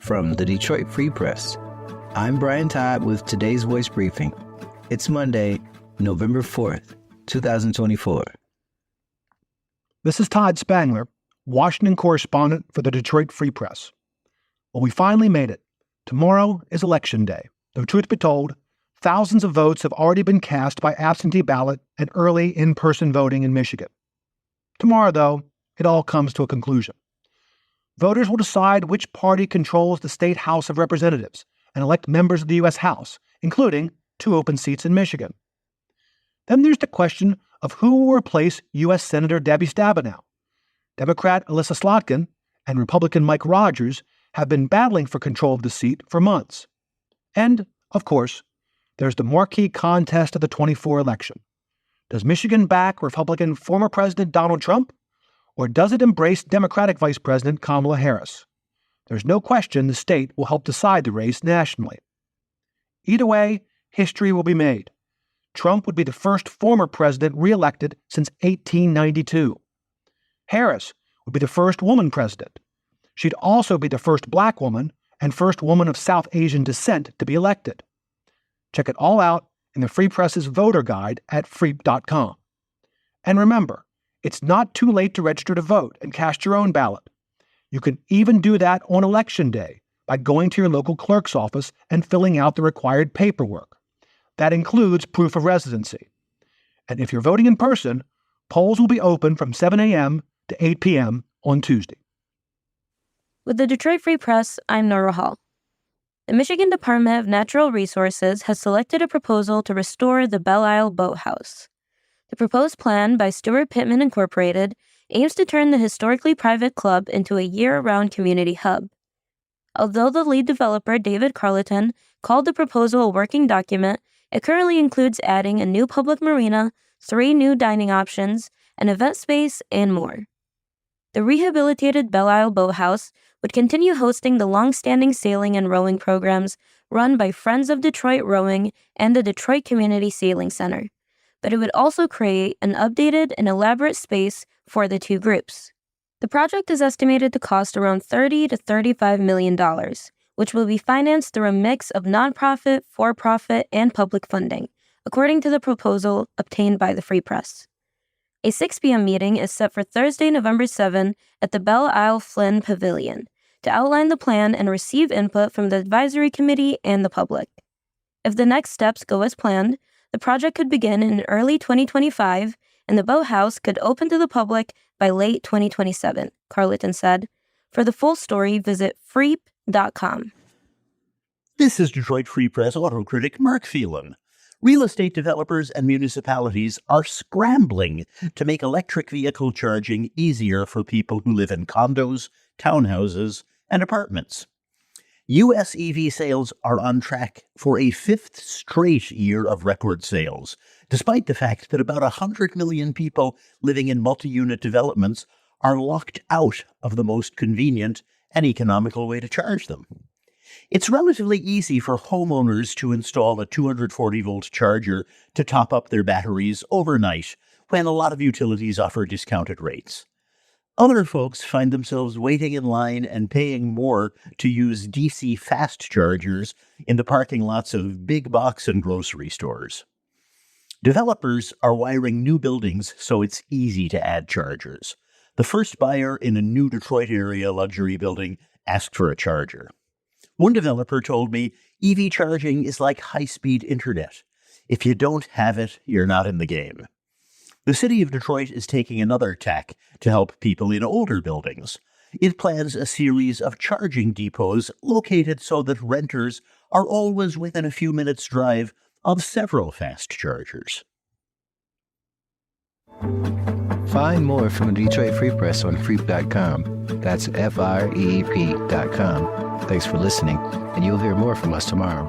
from the Detroit Free Press. I'm Brian Todd with today's Voice Briefing. It's Monday, November 4th, 2024. This is Todd Spangler, Washington correspondent for the Detroit Free Press. Well, we finally made it. Tomorrow is Election Day. Though truth be told, thousands of votes have already been cast by absentee ballot and early in-person voting in Michigan. Tomorrow, though, it all comes to a conclusion. Voters will decide which party controls the state House of Representatives and elect members of the U.S. House, including 2 open seats in Michigan. Then there's the question of who will replace U.S. Senator Debbie Stabenow. Democrat Elissa Slotkin and Republican Mike Rogers have been battling for control of the seat for months. And, of course, there's the marquee contest of the 24 election. Does Michigan back Republican former President Donald Trump, or does it embrace Democratic Vice President Kamala Harris? There's no question the state will help decide the race nationally. Either way, history will be made. Trump would be the first former president reelected since 1892. Harris would be the first woman president. She'd also be the first black woman and first woman of South Asian descent to be elected. Check it all out in the Free Press's voter guide at freep.com. And remember, it's not too late to register to vote and cast your own ballot. You can even do that on Election Day by going to your local clerk's office and filling out the required paperwork. That includes proof of residency. And if you're voting in person, polls will be open from 7 a.m. to 8 p.m. on Tuesday. With the Detroit Free Press, I'm Nora Hall. The Michigan Department of Natural Resources has selected a proposal to restore the Belle Isle Boathouse. The proposed plan by Stuart Pittman Incorporated aims to turn the historically private club into a year-round community hub. Although the lead developer, David Carleton, called the proposal a working document, it currently includes adding a new public marina, 3 new dining options, an event space, and more. The rehabilitated Belle Isle Boathouse would continue hosting the long-standing sailing and rowing programs run by Friends of Detroit Rowing and the Detroit Community Sailing Center, but it would also create an updated and elaborate space for the 2 groups. The project is estimated to cost around $30 to $35 million, which will be financed through a mix of nonprofit, for-profit, and public funding, according to the proposal obtained by the Free Press. A 6 p.m. meeting is set for Thursday, November 7 at the Belle Isle Flynn Pavilion to outline the plan and receive input from the advisory committee and the public. If the next steps go as planned, the project could begin in early 2025, and the boathouse could open to the public by late 2027, Carleton said. For the full story, visit freep.com. This is Detroit Free Press auto critic Mark Phelan. Real estate developers and municipalities are scrambling to make electric vehicle charging easier for people who live in condos, townhouses, and apartments. U.S. EV sales are on track for a 5th straight year of record sales, despite the fact that about 100 million people living in multi-unit developments are locked out of the most convenient and economical way to charge them. It's relatively easy for homeowners to install a 240-volt charger to top up their batteries overnight when a lot of utilities offer discounted rates. Other folks find themselves waiting in line and paying more to use DC fast chargers in the parking lots of big box and grocery stores. Developers are wiring new buildings so it's easy to add chargers. The first buyer in a new Detroit area luxury building asked for a charger. One developer told me EV charging is like high-speed internet. If you don't have it, you're not in the game. The city of Detroit is taking another tack to help people in older buildings. It plans a series of charging depots located so that renters are always within a few minutes' drive of several fast chargers. Find more from the Detroit Free Press on freep.com. That's FREEP.com. Thanks for listening, and you'll hear more from us tomorrow.